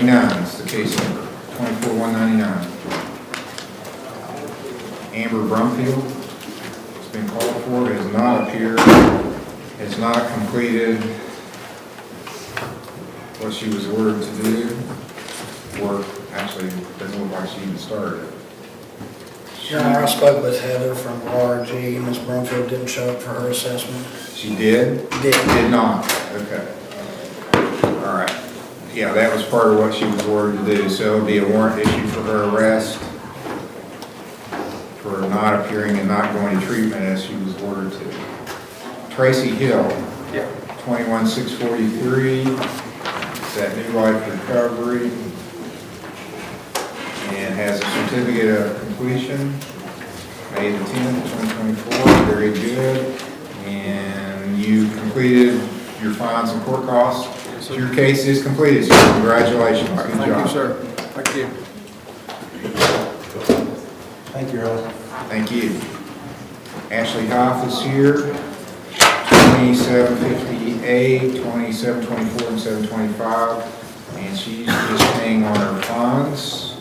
199 is the case number, 24-199. Amber Brumfield has been called for, has not appeared, has not completed what she was ordered to do, or actually doesn't look like she even started it. I spoke with Heather from RG. Ms. Brumfield didn't show up for her assessment. She did? Did not, okay. All right. Yeah, that was part of what she was ordered to do, so it'll be a warrant issued for her arrest for not appearing and not going to treatment as she was ordered to. Tracy Hill, 21-643, it's at New Life Recovery, and has a certificate of completion, May the 10th, 2024, very good. And you completed your fines and court costs. So your case is completed, so congratulations. Good job. Thank you, sir. Thank you. Thank you, Earl. Thank you. Ashley Hoff is here, 2758, 2724, and 725, and she's just paying on her funds.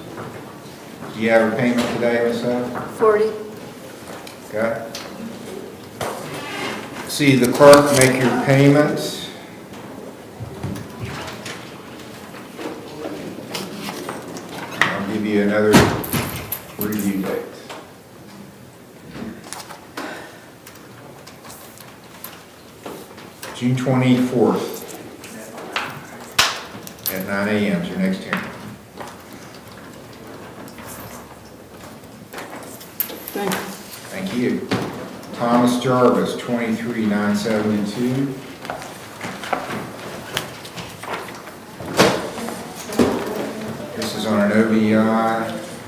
Do you have a payment today, Ms. Huff? 40. Okay. See the clerk make your payments. I'll give you another review date. June 24th at 9 a.m. is your next hearing. Thank you. Thomas Jarvis, 23-972. This is on an OBI,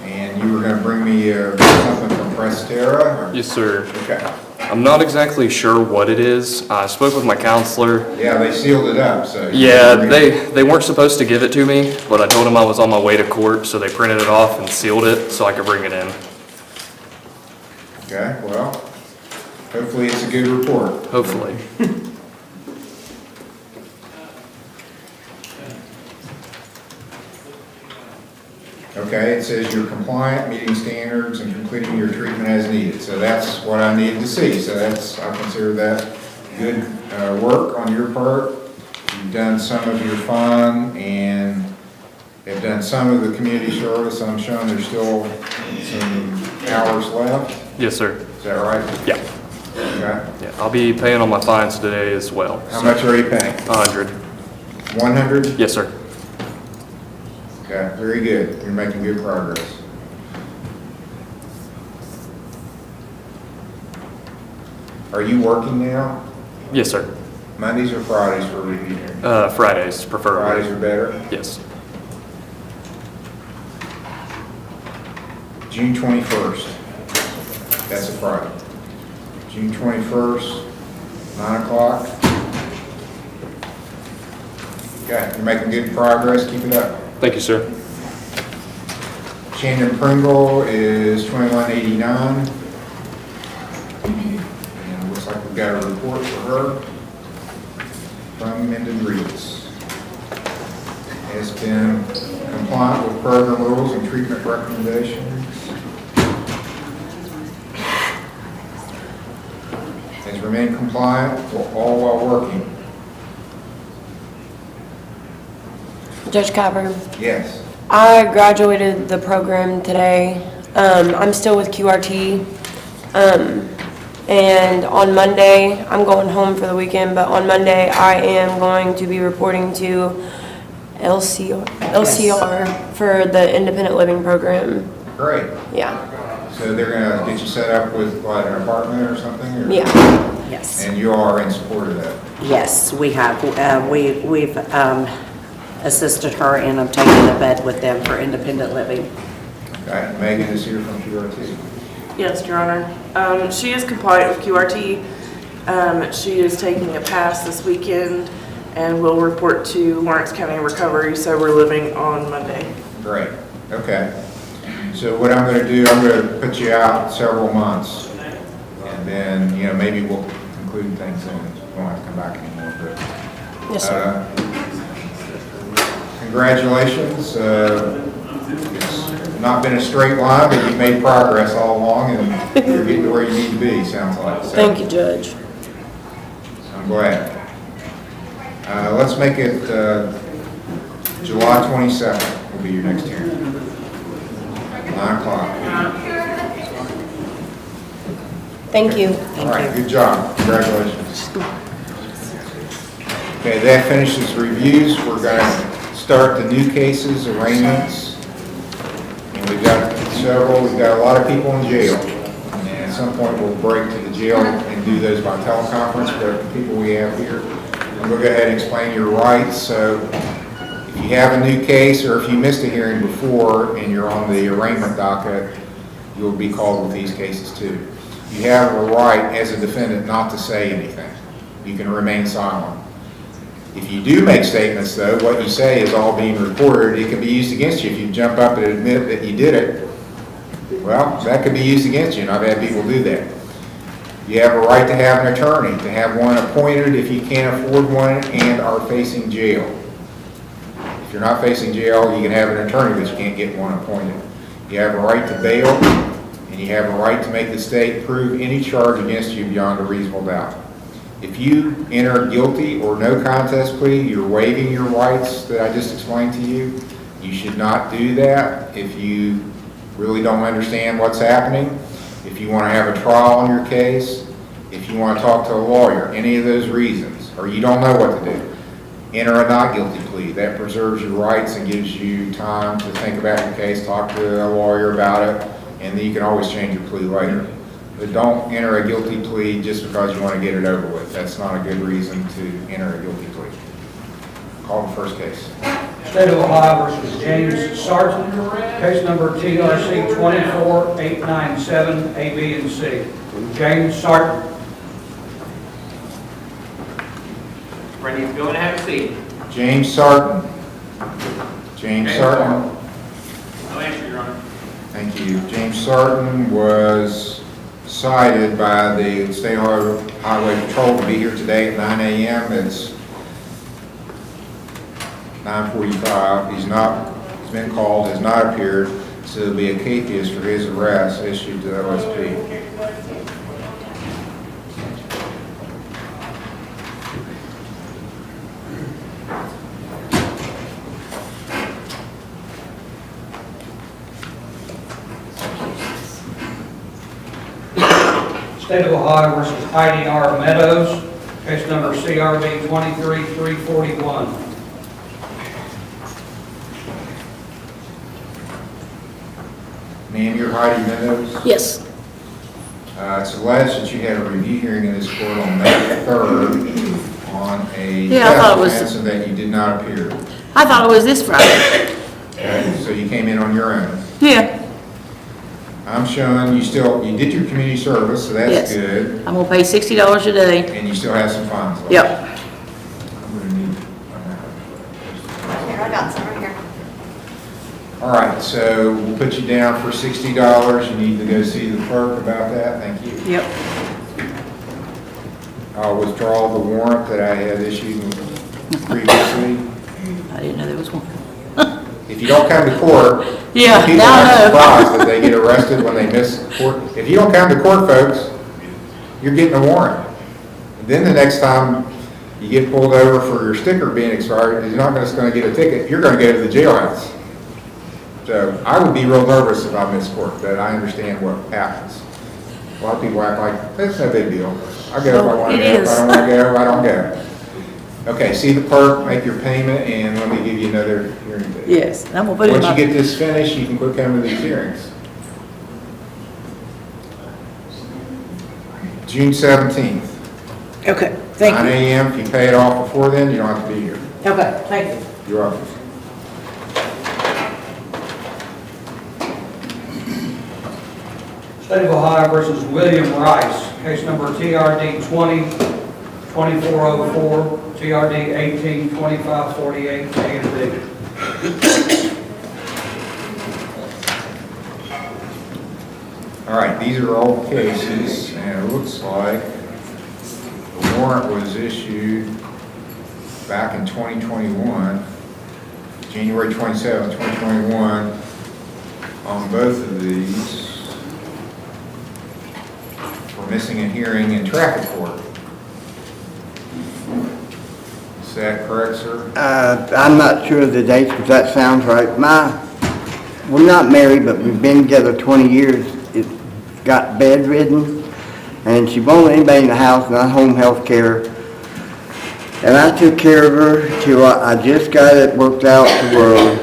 and you were going to bring me something from Prestera? Yes, sir. Okay. I'm not exactly sure what it is. I spoke with my counselor. Yeah, they sealed it up, so. Yeah, they weren't supposed to give it to me, but I told them I was on my way to court, so they printed it off and sealed it so I could bring it in. Okay, well, hopefully it's a good report. Hopefully. Okay, it says you're compliant, meeting standards, and completing your treatment as needed. So that's what I needed to see. So that's, I consider that good work on your part. You've done some of your fun and have done some of the community service. I'm showing there's still some hours left. Yes, sir. Is that right? Yeah. Okay. Yeah, I'll be paying on my fines today as well. How much are you paying? 100. 100? Yes, sir. Okay, very good. You're making good progress. Are you working now? Yes, sir. Mondays or Fridays for review? Fridays, preferably. Fridays are better? Yes. June 21st. That's a Friday. June 21st, 9 o'clock. Okay, you're making good progress. Keep it up. Thank you, sir. Shannon Pringle is 2189. And it looks like we've got a report for her from Mendon Reeds. Has been compliant with program rules and treatment recommendations. Has remained compliant all while working. Judge Capper, Yes. I graduated the program today. I'm still with QRT. And on Monday, I'm going home for the weekend, but on Monday, I am going to be reporting to LCR for the independent living program. Great. Yeah. So they're going to get you set up with what, an apartment or something? Or? Yeah. Yes. And you are in support of that? Yes, we have. We've assisted her in obtaining a bed with them for independent living. Okay, Megan is here from QRT. Yes, Your Honor. She is compliant with QRT. She is taking a pass this weekend and will report to Lawrence County Recovery, so we're living on Monday. Great, okay. So what I'm going to do, I'm going to put you out several months, and then, you know, maybe we'll conclude things and you won't have to come back anymore. But, Yes, sir. Congratulations. It's not been a straight line, but you've made progress all along, and you're getting to where you need to be, sounds like. So Thank you, Judge. I'm glad. Let's make it July 22nd will be your next hearing. 9 o'clock. Thank you. All right, good job. Congratulations. Okay, that finishes reviews. We're going to start the new cases, arraignments. And we've got several, we've got a lot of people in jail. And at some point, we'll break to the jail and do those by teleconference, but the people we have here, I'm going to go ahead and explain your rights. So if you have a new case, or if you missed a hearing before and you're on the arraignment docket, you'll be called with these cases too. You have a right as a defendant not to say anything. You can remain silent. If you do make statements, though, what you say is all being recorded. It can be used against you if you jump up and admit that you did it. Well, that could be used against you, and I've had people do that. You have a right to have an attorney, to have one appointed if you can't afford one and are facing jail. If you're not facing jail, you can have an attorney, but you can't get one appointed. You have a right to bail, and you have a right to make the state prove any charge against you beyond a reasonable doubt. If you enter guilty or no contest plea, you're waiving your rights that I just explained to you. You should not do that if you really don't understand what's happening. If you want to have a trial on your case, if you want to talk to a lawyer, any of those reasons, or you don't know what to do, enter a not guilty plea. That preserves your rights and gives you time to think about your case, talk to a lawyer about it, and then you can always change your plea later. But don't enter a guilty plea just because you want to get it over with. That's not a good reason to enter a guilty plea. Call the first case. State of Ohio versus James Sargent, case number TRC 24897, A, B, and C. James Sargent. Ready to go and have a seat. James Sarton. James Sarton. No answer, Your Honor. Thank you. James Sarton was cited by the State Highway Patrol to be here today at 9 a.m. It's 9:45. He's been called, has not appeared, so there'll be a capias for his arrest issued to the OSP. State of Ohio versus IDR Meadows, case number CRB 23341. Ma'am, you're Heidi Meadows. Yes. It's alleged that you had a review hearing in this court on May 3rd on a Yeah, I thought it was- offense and that you did not appear. I thought it was this Friday. Okay, so you came in on your own. Yeah. I'm showing you did your community service, so that's Yes. good, I'm gonna pay $60 a day. and you still have some fines left. Yep. I'm gonna need- Here, I got some right here. All right, so we'll put you down for $60. You need to go see the clerk about that. Thank you. Yep. I'll withdraw the warrant that I had issued previously. I didn't know there was one. If you don't come to court, Yeah, people now I are know. surprised that they get arrested when they miss court. If you don't come to court, folks, you're getting a warrant. And then the next time you get pulled over for your sticker being expired, you're not just going to get a ticket, you're going to go to the jailhouse. So I would be real nervous if I miss court, but I understand what happens. A lot of people act like, that's no big deal. I go if I want to go, if I don't want to go, I don't go. Okay, see the clerk, make your payment, and let me give you another hearing date. Yes, I'm gonna put it in Once you my, get this finished, you can quit coming to these hearings. June 17th, okay, 9 thank you. a.m. If you pay it off before then, you don't have to be here. Okay, thank you. You're welcome. State of Ohio versus William Rice, case number TRD 202404, TRD 182548, A and B. All right, these are old cases, and it looks like the warrant was issued back in 2021. January 27, 2021, on both of these for missing a hearing in traffic court. Is that correct, sir? I'm not sure of the dates, but that sounds right. We're not married, but we've been together 20 years. It got bedridden, and she won't let anybody in the house, not home health care. And I took care of her till I just got it worked out to where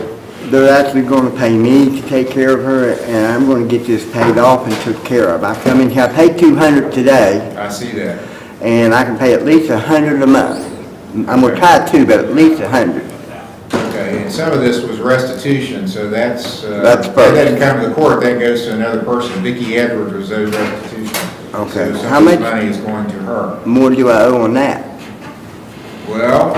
they're actually going to pay me to take care of her, and I'm going to get this paid off and took care of. I come in here, I paid $200 today, I see that. and I can pay at least $100 a month. I'm going to try $200, but at least $100. Okay, and some of this was restitution, so that's That's that first. doesn't come to the court, that goes to another person. Vicki Edwards was those restitution. Okay. So How some of this much- money is going to her. More do I owe on that? Well,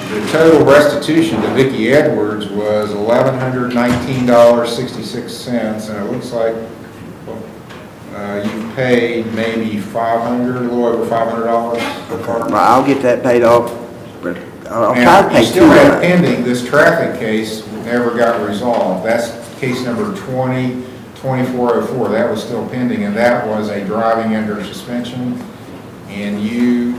the total restitution to Vicki Edwards was $1,119.66, and it looks like you paid maybe $500, a little over $500 for car. Well, I'll get that paid off, but I'll try to Now, pay you still have $200. pending, this traffic case never got resolved. That's case number 20-2404. That was still pending, and that was a driving under suspension. And you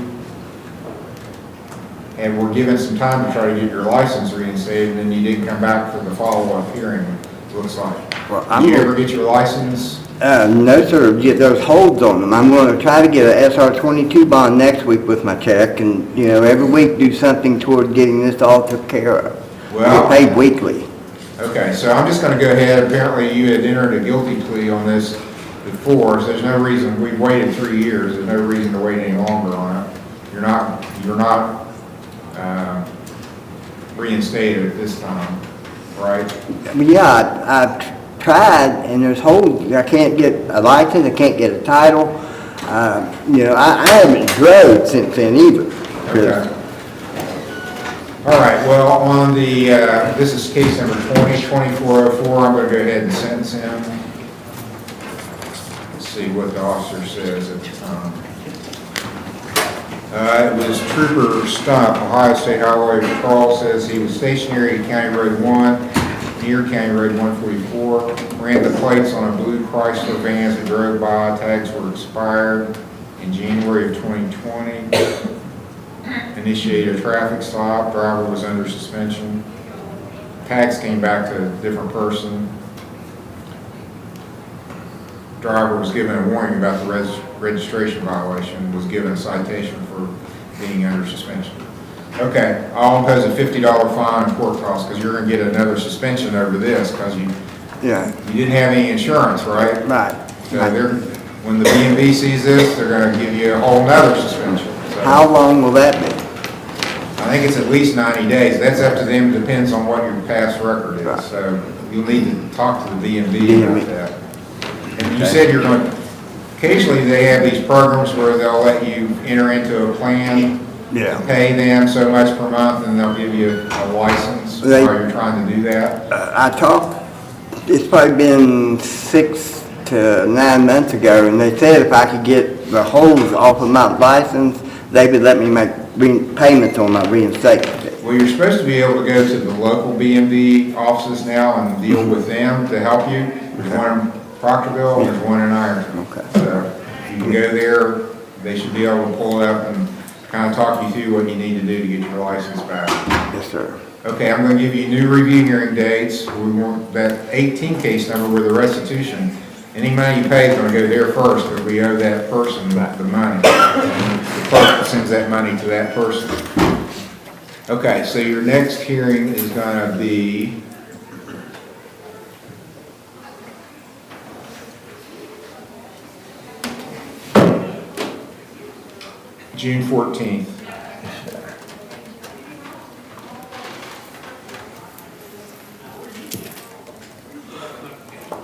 were given some time to try to get your license reinstated, and then you didn't come back for the follow-up hearing, it looks like. Well, Did you ever get your license? No, sir, there's holds on them. I'm going to try to get a SR-22 bond next week with my check, and, you know, every week do something toward getting this all took care of. Well- Get paid weekly. Okay, so I'm just going to go ahead. Apparently, you had entered a guilty plea on this before, so there's no reason, we've waited 3 years, there's no reason to wait any longer on it. You're not reinstated at this time, right? But yeah, I've tried, and there's holds. I can't get a license, I can't get a title. You know, I haven't drove since then either. Okay. All right, well, on the, this is case number 20-2404, I'm going to go ahead and sentence him. Let's see what the officer says at the time. It was Trooper Stump, Ohio State Highway Patrol, says he was stationary at County Road 1, near County Road 144, ran the plates on a blue Chrysler van as it drove by. Tags were expired in January of 2020. Initiated a traffic stop, driver was under suspension. Tags came back to a different person. Driver was given a warning about the registration violation, was given a citation for being under suspension. Okay, I'll impose a $50 fine and court costs, because you're going to get another suspension over this, because you didn't have any insurance, right? Right. So when the B&B sees this, they're going to give you a whole nother suspension. So How long will that be? I think it's at least 90 days. That's up to them, depends on what your past record Right. is. So you'll need to talk to the B&B about that. And you said you're going to, occasionally they have these programs where they'll let you enter into a plan, Yeah. pay them so much per month, and they'll give you a license while you're trying to do that. I talked, it's probably been 6 to 9 months ago, and they said if I could get the holds off of my license, they would let me make payments on my reinstatement. Well, you're supposed to be able to go to the local B&B offices now and deal with them to help you. There's one in Proctorville, and there's one in Ironton. Okay. So you can go there, they should be able to pull it up and kind of talk you through what you need to do to get your license back. Yes, sir. Okay, I'm going to give you new review hearing dates. We want that 18 case number with the restitution. Any money you pay is going to go there first, because we owe that person the money. And the clerk sends that money to that person. Okay, so your next hearing is going to be June 14th.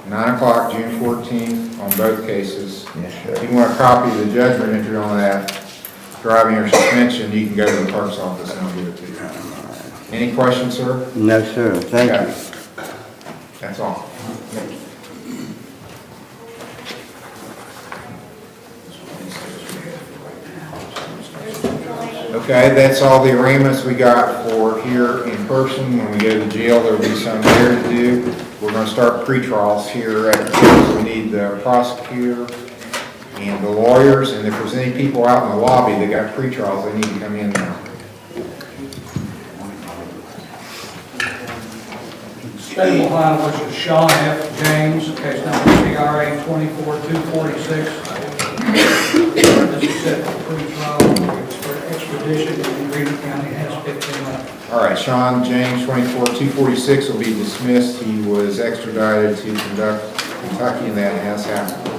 (9:00), June 14th, on both cases. If you want a copy of the judgment entered on that driving or suspension, you can go to the clerk's office and I'll give it to you. Any questions, sir? No, sir. Thank Okay. you. That's all. Okay, that's all the arraignments we got for here in person. When we go to jail, there'll be some there to do. We're gonna start pre-trials here at the court. We need the prosecutor and the lawyers, and if there's any people out in the lobby that got pre-trials, they need to come in now. State of Ohio versus Sean F. James, case number CRA 24246. This is set for pre-trial for extradition, and Green County has 15 left. All right, Sean James, 24246, will be dismissed. He was extradited to Kentucky, and that has happened.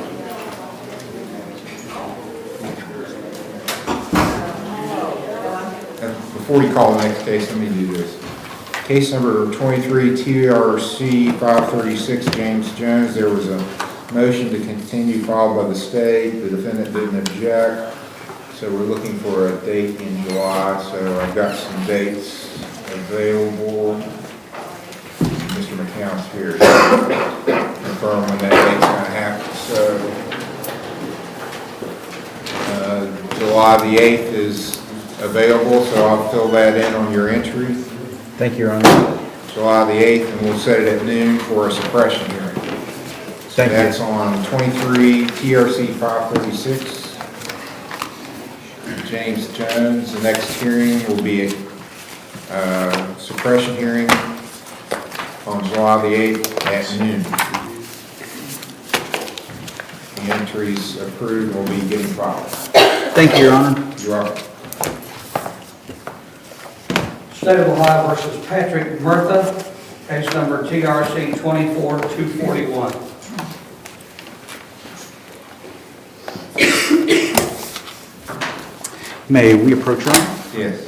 Before you call the next case, let me do this. Case number 23 TRC 536, James Jones. There was a motion to continue filed by the state. The defendant didn't object. So we're looking for a date in July. So I've got some dates available. Mr. McCown's here to confirm when that date's going to happen. So July the 8th is available, so I'll fill that in on your entry. Thank you, Your Honor. July the 8th, and we'll set it at noon for a suppression hearing. Thank you. That's on 23 TRC 536. James Jones. The next hearing will be a suppression hearing on July the 8th at noon. The entries approved will be getting filed. Thank you, Your Honor. You're welcome. State of Ohio versus Patrick Murtha, case number TRC 24241. May we approach, Your Honor? Yes.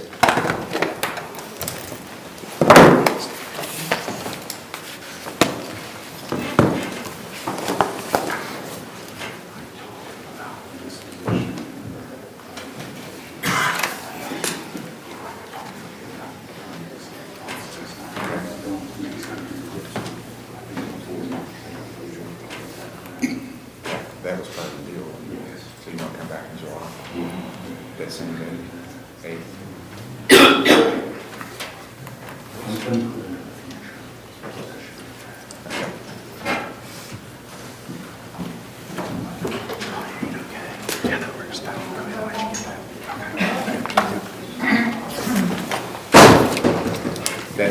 That was part of the deal. So you want to come back in July? That same day, 8th.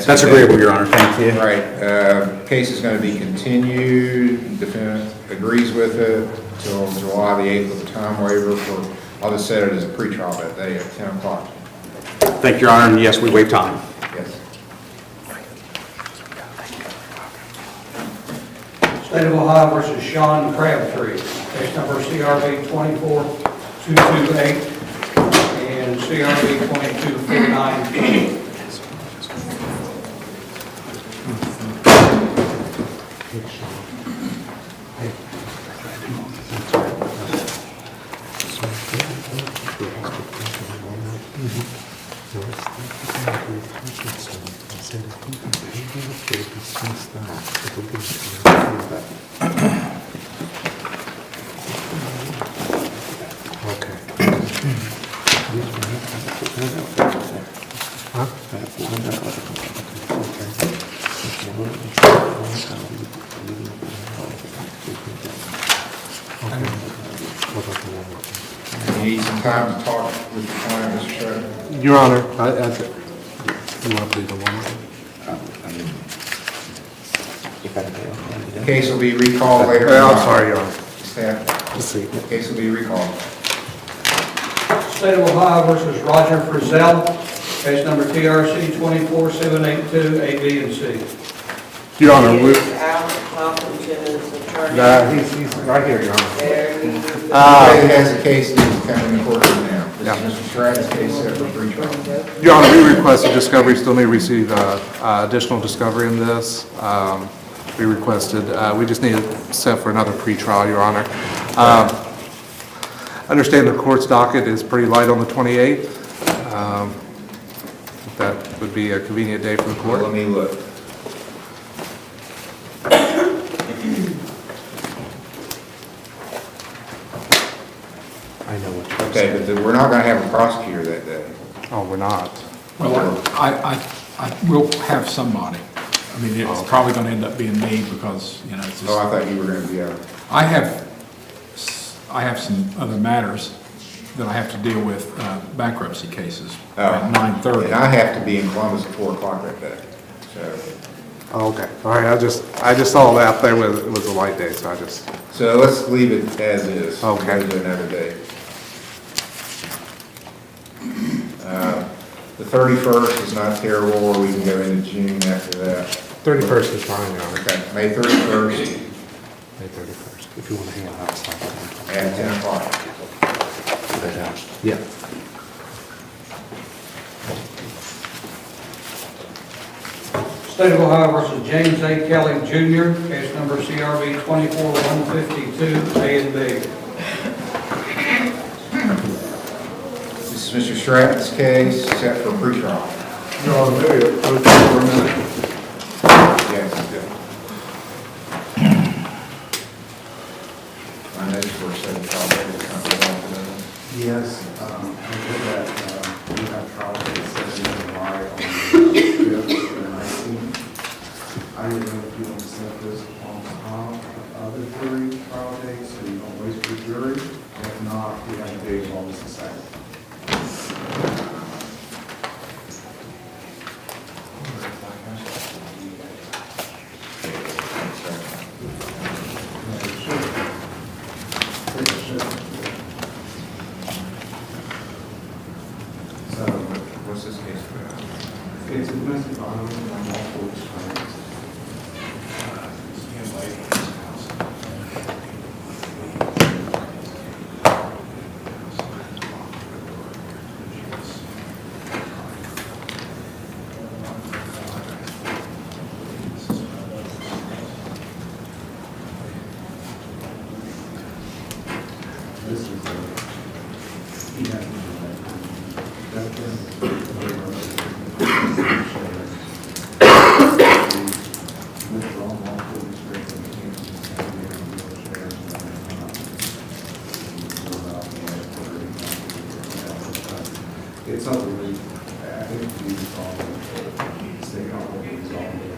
That's agreeable, Your Honor. Thank you. All right, case is going to be continued. Defendant agrees with it till July the 8th with a time waiver for, I'll just set it as a pretrial that day at 10 o'clock. Thank you, Your Honor, and yes, we waive time. Yes. State of Ohio versus Sean Crabtree, case number CRB 24228 and CRB 2249. You need some time to talk with the client, Mr. Shredder? Your Honor, you want to plead the one? The case will be recalled later. I'm sorry, Your Honor. Staff, Let's see. the case will be recalled. State of Ohio versus Roger Frizzell, case number TRC 24782, A, B, and C. Your Honor, we... He's right here, Your Honor. Anybody that has a case needs to come in the courtroom now. This is Mr. Shredder's case set for pretrial. Your Honor, we requested discovery, still may receive additional discovery in this. We requested, we just need it set for another pretrial, Your Honor. Understand the court's docket is pretty light on the 28th. If that would be a convenient day for the court. Let me look. I know what you're Okay, but we're not going to have a prosecutor that day. Oh, we're not. Well, I will have somebody. I mean, it's probably gonna end up being me because, you know, it's Oh, I just, thought you were gonna be out. I have some other matters that I have to deal with, bankruptcy cases at 9:30. And I have to be in Columbus at 4 o'clock that day, so. Oh, okay, all right, I just saw that there was a light day, so I just, So let's leave it as is. Okay. Go to another day. The 31st is not terrible, or we can go into June after that. 31st is fine, Your Honor. Okay, May 31st May 31st, if you want to hang out outside. at 10 o'clock. Yeah. State of Ohio versus James A. Kelly Jr., case number CRB 24-152, A and B. This is Mr. Stratton's case, set for pretrial. No, maybe for a minute. Yes, good. I know for a second, probably, Yes, I did that, we have trial dates set in July on the 5th and 19th. I didn't know if you want to set this on top of other 3 trial dates, so you don't waste your jury. If not, we have a date of August the 2nd. What's this case about? It's a domestic violence on multiple restraints. This is he has to do that. It's up to me. I think we need to solve it. Stay comfortable with resolving it.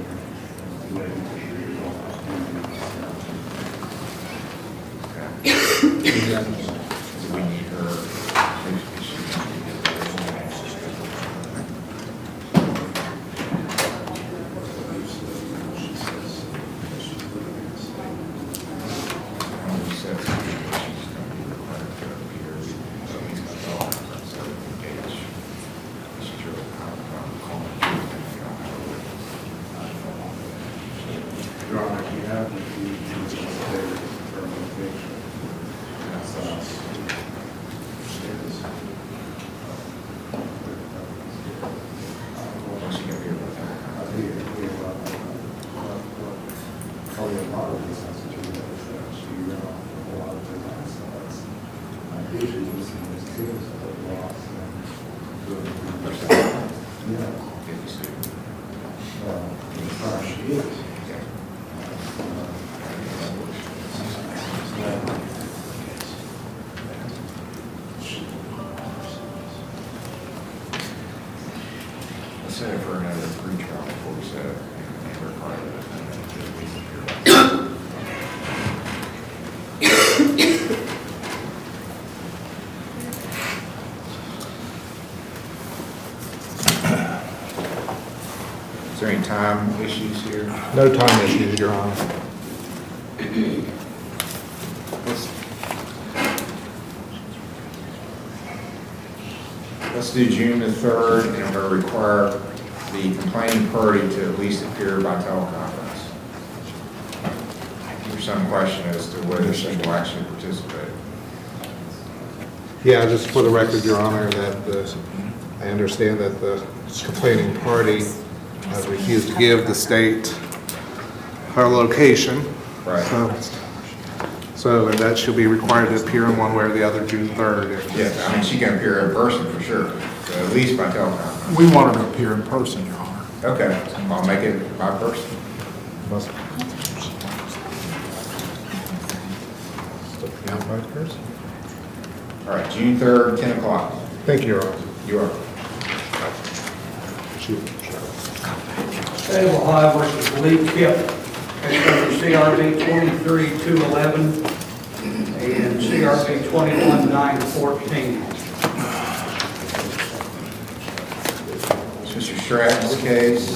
Ready to resolve it. We need her. Your Honor, you have refused to participate in termination. That's us. Probably a lot of this has to do with that she ran off with a lot of different assets. Usually this is tears of loss and yeah. Well, as far as she is. Let's set it for another pretrial before we set it. And we're part of it. Is there any time issues here? No time issues, Your Honor. Let's do June the 3rd, and I'm going to require the complaining party to at least appear by teleconference. There's some question as to whether she will actually participate. Yeah, just for the record, Your Honor, that I understand that the complaining party has refused to give the state her location. Right. So, and that she'll be required to appear in one way or the other June 3rd. Yes, I mean, she can appear in person for sure, so at least by teleconference. We want her to appear in person, Your Honor. Okay, I'll make it by person. All right, June 3rd, 10 o'clock. Thank you, Your Honor. You are. State of Ohio versus Lee Kip, case number CRB 23-211 and CRB 21-914. Mr. Stratton's case,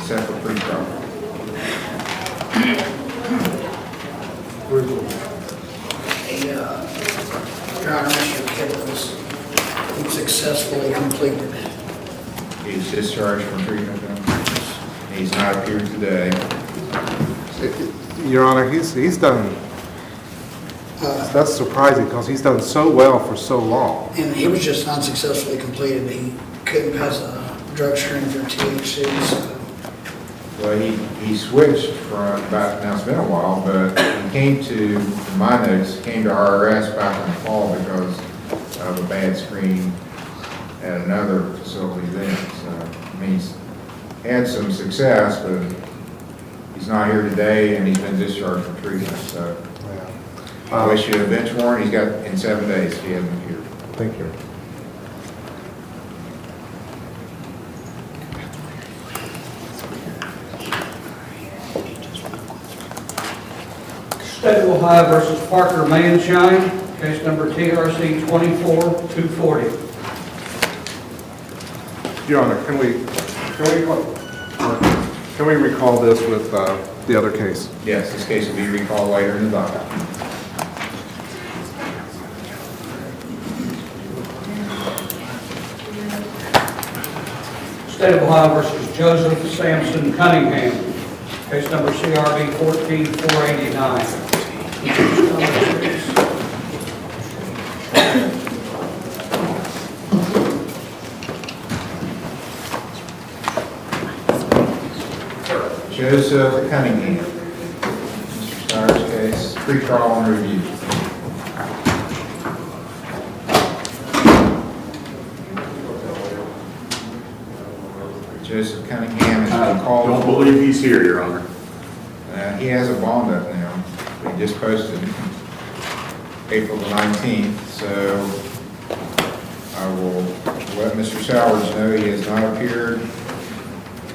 set for pre-trial. Your Honor, Mr. Kip was successfully completed. He's discharged from treatment now. He's not appeared today. Your Honor, he's done, that's surprising because he's done so well for so long. And he was just unsuccessfully completed. He couldn't pass a drug screen for THC, so. Well, he switched from now it's been a while, but he came to, in my notes, came to RRS back in the fall because of a bad screen at another facility then. So, I mean, he's had some success, but he's not here today and he's been discharged from treatment, so. I'll issue a bench warrant. He's got in 7 days if he hasn't appeared. Thank you. State of Ohio versus Parker Manshine, case number TRC 24-240. Your Honor, can we recall this with the other case? Yes, this case will be recalled later in the docket. State of Ohio versus Joseph Sampson Cunningham, case number CRB 14-489. Joseph Cunningham. Mr. Steyer's case, pre-trial and review. Joseph Cunningham has been called. Don't believe he's here, Your Honor. He has a bond up now. He just posted April the 19th, so I will let Mr. Sowers know he has not appeared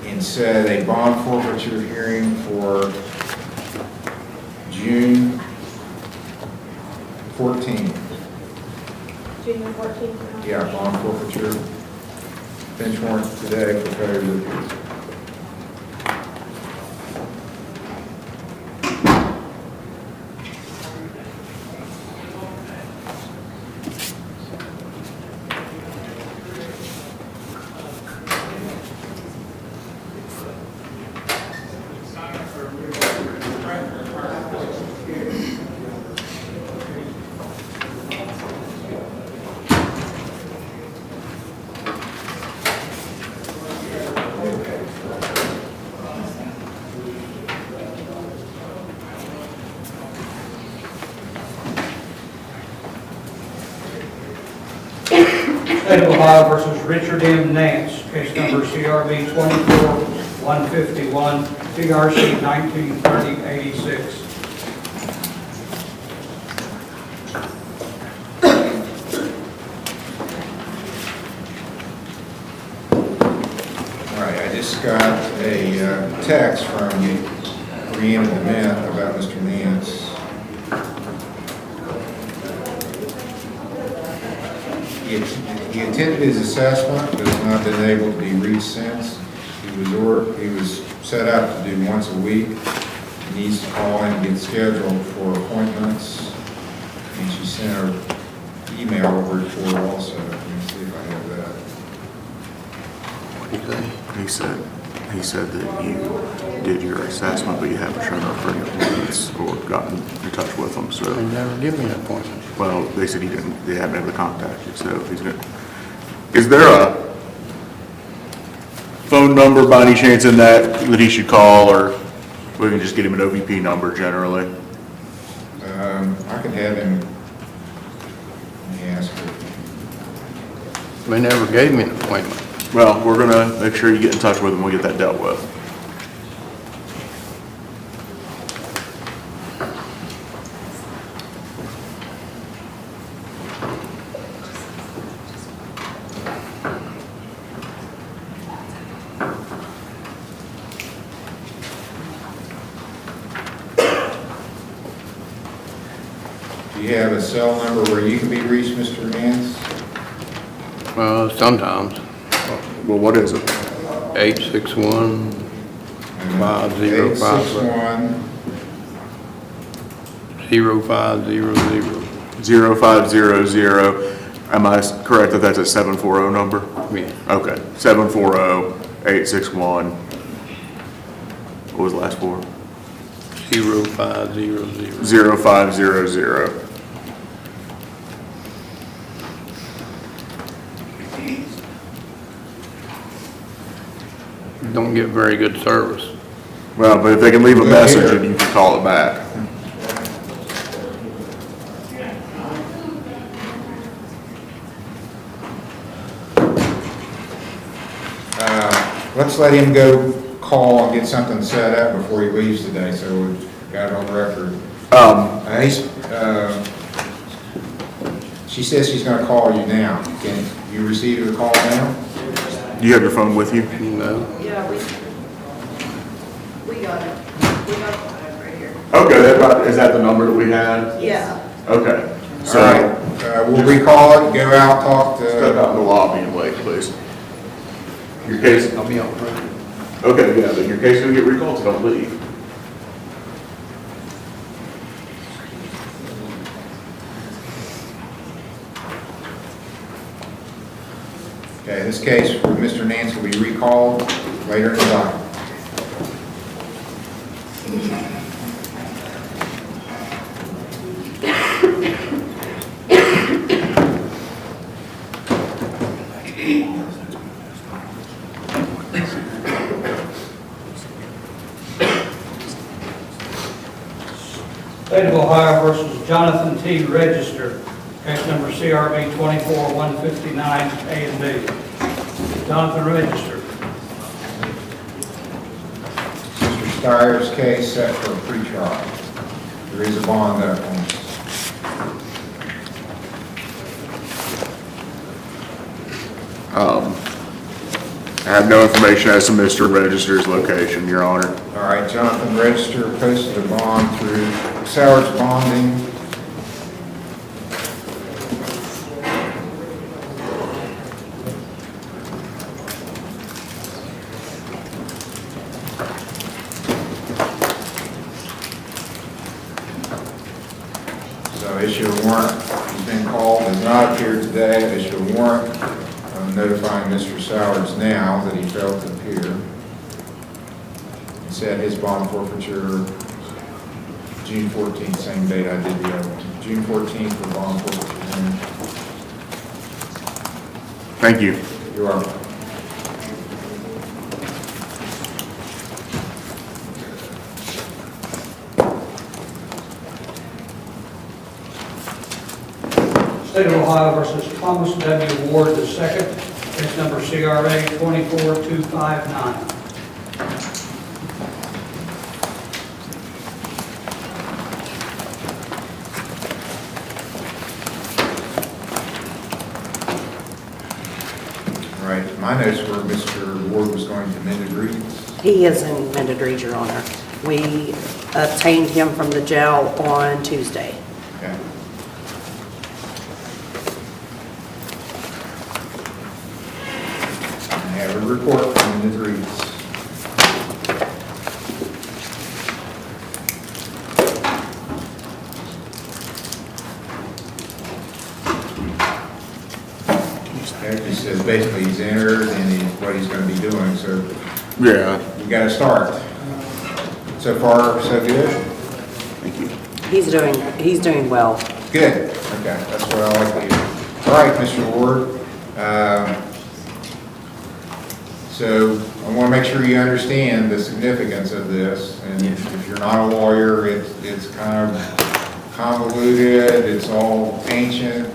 and set a bond forfeiture hearing for June 14th. June 14th. Yeah, bond forfeiture. Bench warrant today for failure to appear. State of Ohio versus Richard M. Nance, case number CRB 24-151, TRC 1930-86. All right, I just got a text from Brianna DeMint about Mr. Nance. He attended his assessment, but has not been able to be reached since. He was set out to do once a week. He needs to call in and get scheduled for appointments. And she sent her email report also. Let me see if I have that. He said that you did your assessment, but you haven't shown up for any appointments or gotten in touch with them, so. They never give me an appointment. Well, they said they haven't been able to contact you, so he's gonna. Is there a phone number by any chance in that he should call, or we can just get him an OVP number generally? I could have him, let me ask her. They never gave me an appointment. Well, we're gonna make sure you get in touch with him, we'll get that dealt with. Do you have a cell number where you can be reached, Mr. Nance? Sometimes. Well, what is it? 861 5056 861. 0500. 0500. Am I correct that that's a 740 number? Yeah. Okay, 740-861. What was the last four? 0500. 0500. Don't get very good service. Well, but if they can leave a message and you can call it back. Let's let him go call and get something set up before he leaves today, so we've got it on record. She says she's gonna call you now. Can you receive the call now? Do you have your phone with you? No. Yeah, we got it. We got it right here. Okay, is that the number that we had? Yeah. Okay. All So, right, we'll recall it, go out, talk step to, out in the lobby and wait, please. Your case, I'll be on. okay, yeah, but your case is gonna get recalled, so don't leave. okay, this case for Mr. Nance will be recalled later in the document. State of Ohio versus Jonathan T. Register, case number CRB 24-159, A and B. Jonathan Register. Mr. Steyer's case set for a pretrial. There is a bond up on this. I have no information as to Mr. Register's location, Your Honor. All right, Jonathan Register posted a bond through Sowards Bonding. So issue a warrant. He's been called, has not appeared today. Issue a warrant notifying Mr. Sowards now that he failed to appear. Set his bond forfeiture June 14th, same date I did the other one. June 14th for bond forfeiture. Thank you. You're welcome. State of Ohio versus Thomas W. Ward II, case number CRA 24259. All right, my notes were Mr. Ward was going to amend agreements. He is in amended read, Your Honor. We obtained him from the jail on Tuesday. Okay. I have a report from amended agreements. It says basically he's entered and what he's going to be doing, so Yeah. we got to start. So far, so good? Thank you. He's doing well. Good, okay, that's what I like to hear. All right, Mr. Ward. So I want to make sure you understand the significance of this, and if you're not a lawyer, it's kind of convoluted, it's all ancient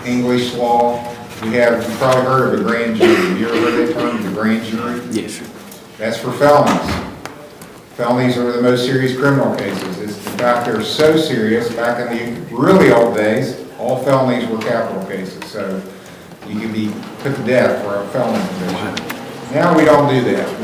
English law. You've probably heard of a grand jury. Have you ever heard that term, the grand jury? Yes, sir. That's for felonies. Felonies are the most serious criminal cases. In fact, they're so serious, back in the really old days, all felonies were capital cases. So you could be put to death for a felony conviction. Now we don't do that. We